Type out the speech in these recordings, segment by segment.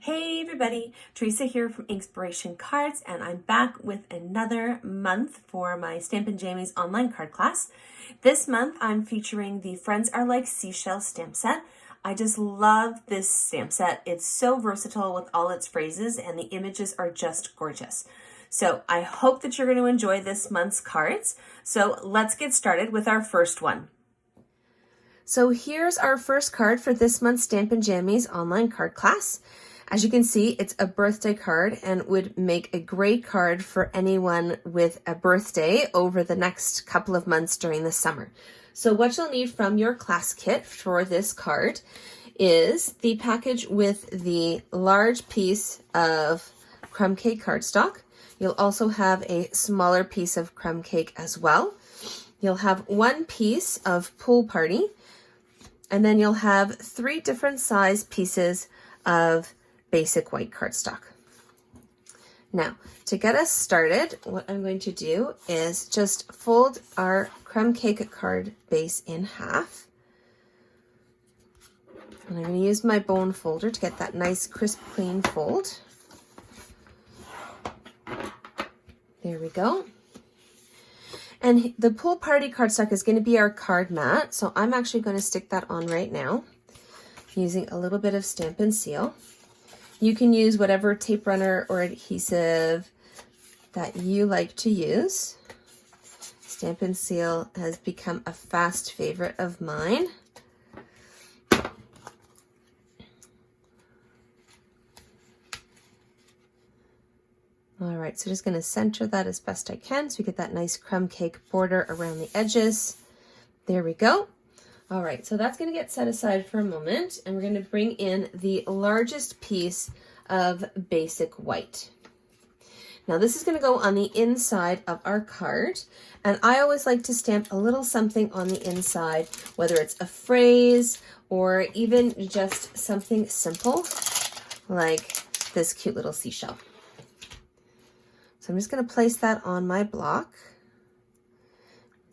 Hey everybody, Teresa here from Inspiration Cards, and I'm back with another month for my Stamp Jammies online card class. This month I'm featuring the Friends Are Like Seashells stamp set. I just love this stamp set. It's so versatile with all its phrases, and the images are just gorgeous. So I hope that you're going to enjoy this month's cards. So let's get started with our first one. So here's our first card for this month's Stamp Jammies online card class. As you can see, it's a birthday card and would make a great card for anyone with a birthday over the next couple of months during the summer. So what you'll need from your class kit for this card is the package with the large piece of crumb cake cardstock. You'll also have a smaller piece of crumb cake as well. You'll have one piece of Pool Party, and then you'll have 3 different size pieces of basic white cardstock. Now, to get us started, what I'm going to do is just fold our crumb cake card base in half. And I'm going to use my bone folder to get that nice, crisp, clean fold. There we go. And the Pool Party cardstock is going to be our card mat, so I'm actually going to stick that on right now using a little bit of Stamp and Seal. You can use whatever tape runner or adhesive that you like to use. Stamp and Seal has become a fast favorite of mine. All right, so just going to center that as best I can so we get that nice crumb cake border around the edges. There we go. All right, so that's going to get set aside for a moment, and we're going to bring in the largest piece of basic white. Now this is going to go on the inside of our card, and I always like to stamp a little something on the inside, whether it's a phrase or even just something simple like this cute little seashell. So I'm just going to place that on my block.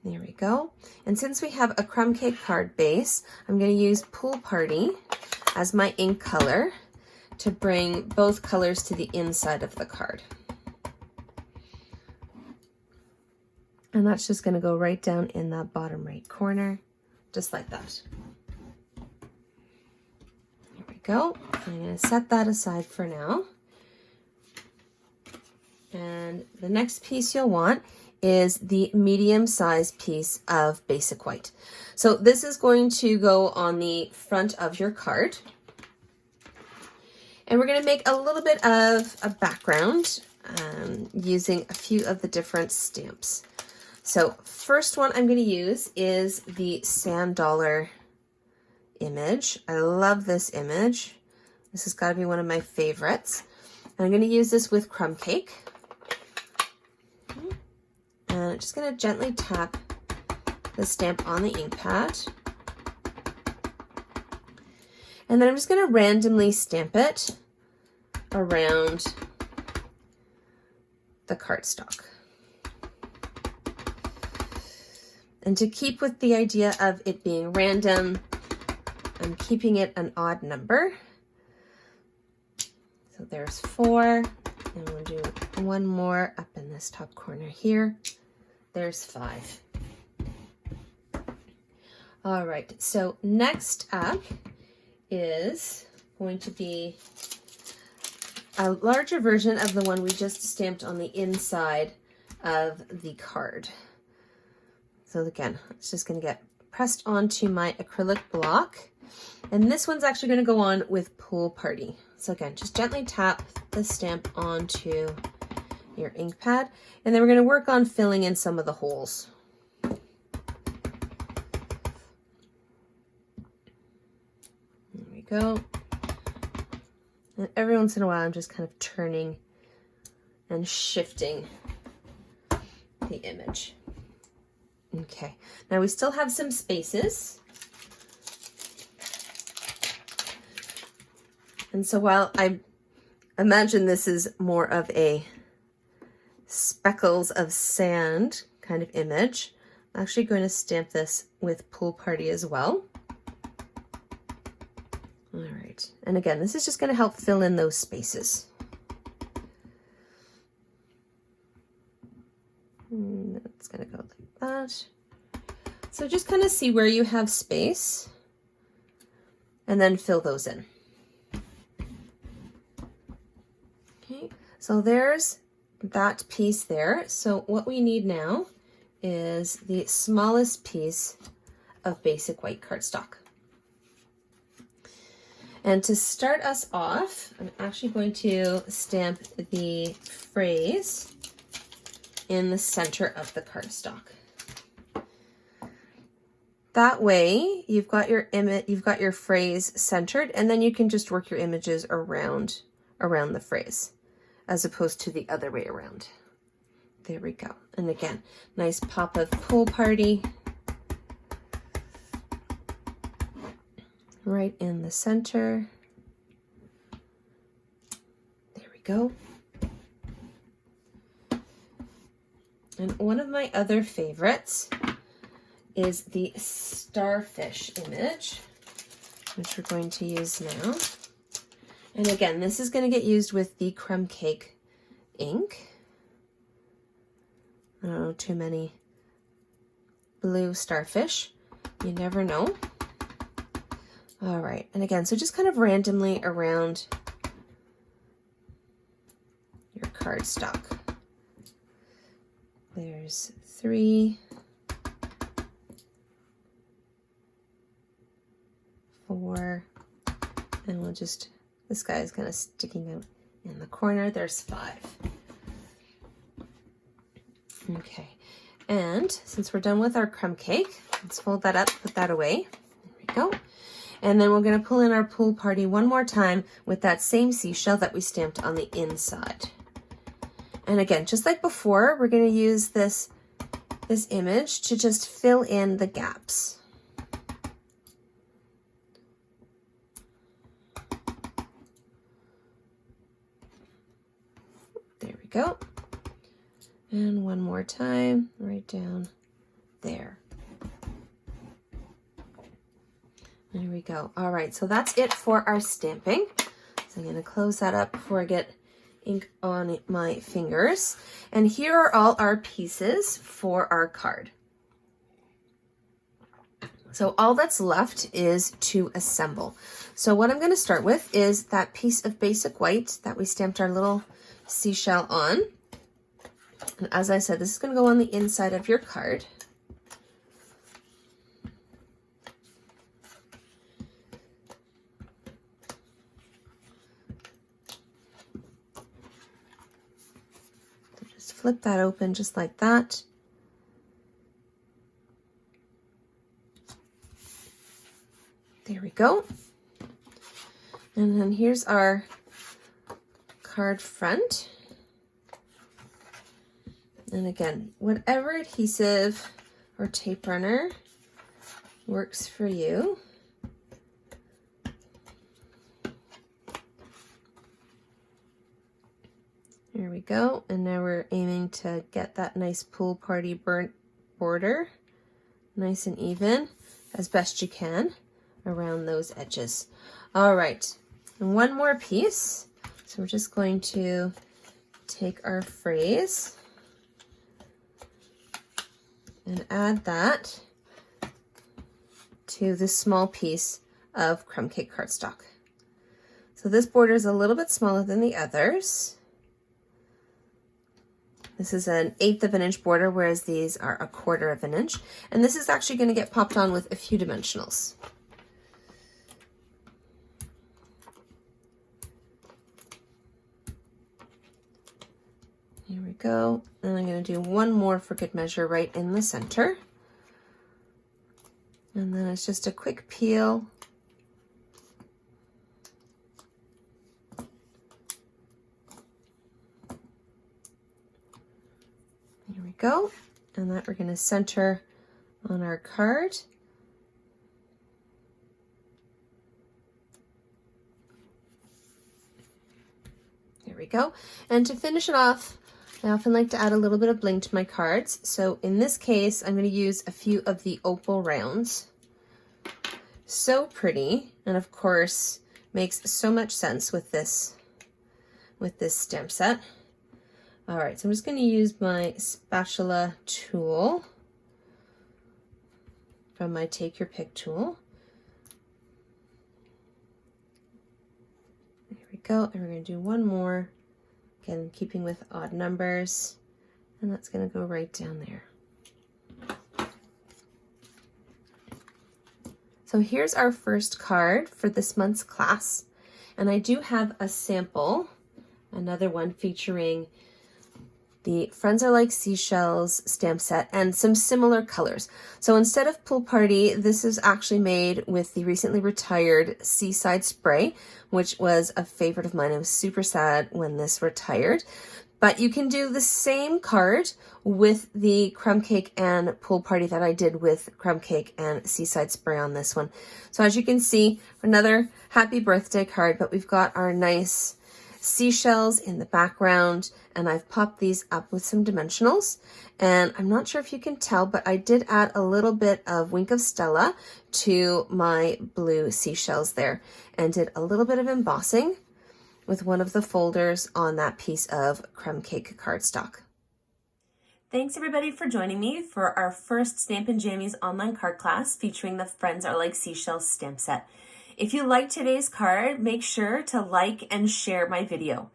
There we go. And since we have a crumb cake card base, I'm going to use Pool Party as my ink color to bring both colors to the inside of the card. And that's just going to go right down in that bottom right corner, just like that. There we go. I'm going to set that aside for now. And the next piece you'll want is the medium-sized piece of basic white. So this is going to go on the front of your card. And we're going to make a little bit of a background using a few of the different stamps. So first one I'm going to use is the sand dollar image. I love this image. This has got to be one of my favorites. And I'm going to use this with crumb cake. And I'm just going to gently tap the stamp on the ink pad. And then I'm just going to randomly stamp it around the cardstock. And to keep with the idea of it being random, I'm keeping it an odd number. So there's 4, and we'll do one more up in this top corner here. There's 5. All right, so next up is going to be a larger version of the one we just stamped on the inside of the card. So again, it's just going to get pressed onto my acrylic block. And this one's actually going to go on with Pool Party. So again, just gently tap the stamp onto your ink pad, and then we're going to work on filling in some of the holes. There we go. And every once in a while, I'm just kind of turning and shifting the image. Okay, now we still have some spaces. And so while I imagine this is more of a speckles of sand kind of image, I'm actually going to stamp this with Pool Party as well. All right, right, and again, this is just going to help fill in those spaces. And it's going to go like that. So just kind of see where you have space and then fill those in. Okay, so there's that piece there. So what we need now is the smallest piece of basic white cardstock. And to start us off, I'm actually going to stamp the phrase in the center of the cardstock. That way you've got your image, you've got your phrase centered, and then you can just work your images around the phrase as opposed to the other way around. There we go. And again, nice pop of pool party right in the center. There we go. And one of my other favorites is the starfish image, which we're going to use now. And again, this is going to get used with the crumb cake ink. I don't know too many blue starfish. You never know. All right, and again, so just kind of randomly around your cardstock. There's 3, 4, and we'll just, this guy is kind of sticking out in the corner. There's 5. Okay, and since we're done with our crumb cake, let's fold that up, put that away. There we go. And then we're going to pull in our pool party one more time with that same seashell that we stamped on the inside. And again, just like before, we're going to use this image to just fill in the gaps. There we go. And one more time, right down there. There we go. All right, so that's it for our stamping. So I'm going to close that up before I get ink on my fingers. And here are all our pieces for our card. So all that's left is to assemble. So what I'm going to start with is that piece of basic white that we stamped our little seashell on. And as I said, this is going to go on the inside of your card. Flip that open just like that. There we go. And then here's our card front. And again, whatever adhesive or tape runner works for you. There we go, and now we're aiming to get that nice pool party burnt border, nice and even, as best you can, around those edges. All right, and one more piece. So we're just going to take our phrase and add that to this small piece of crumb cake cardstock. So this border is a little bit smaller than the others. This is an 1/8 of an inch border, whereas these are 1/4 of an inch. And this is actually going to get popped on with a few dimensionals. Here we go. And I'm going to do one more for good measure right in the center. And then it's just a quick peel. Here we go. And that we're going to center on our card. There we go. And to finish it off, I often like to add a little bit of bling to my cards. So in this case, I'm going to use a few of the opal rounds. So pretty. And of course, Makes so much sense with this stamp set. All right, so I'm just going to use my spatula tool from my Take Your Pick tool. There we go, and we're going to do one more, again keeping with odd numbers, and that's going to go right down there. So here's our first card for this month's class, and I do have a sample, another one featuring the Friends Are Like Seashells stamp set and some similar colors. So instead of Pool Party, this is actually made with the recently retired Seaside Spray, which was a favorite of mine. I was super sad when this retired. But you can do the same card with the Crumb Cake and Pool Party that I did with Crumb Cake and Seaside Spray on this one. So as you can see, another happy birthday card, but we've got our nice seashells in the background, and I've popped these up with some dimensionals, and I'm not sure if you can tell, but I did add a little bit of Wink of Stella to my blue seashells there, and did a little bit of embossing with one of the folders on that piece of Crumb Cake cardstock. Thanks everybody for joining me for our first Stampin' Jammies online card class featuring the Friends Are Like Seashells stamp set. If you liked today's card, make sure to like and share my video.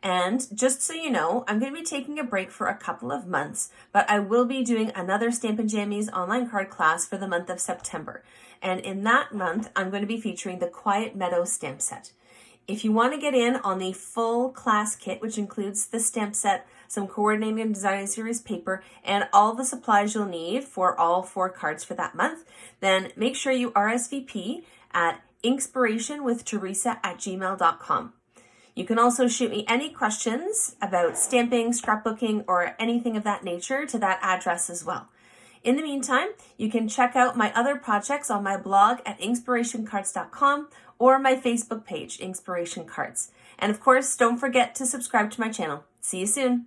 And just so you know, I'm going to be taking a break for a couple of months, but I will be doing another Stampin' Jammies online card class for the month of September. And in that month, I'm going to be featuring the Quiet Meadow stamp set. If you want to get in on the full class kit, which includes the stamp set, some coordinating and designing series paper, and all the supplies you'll need for all 4 cards for that month, then make sure you RSVP at inspirationwiththeresa@gmail.com. You can also shoot me any questions about stamping, scrapbooking, or anything of that nature to that address as well. In the meantime, you can check out my other projects on my blog at inspirationcards.com or my Facebook page, Inspiration Cards. And of course, don't forget to subscribe to my channel. See you soon.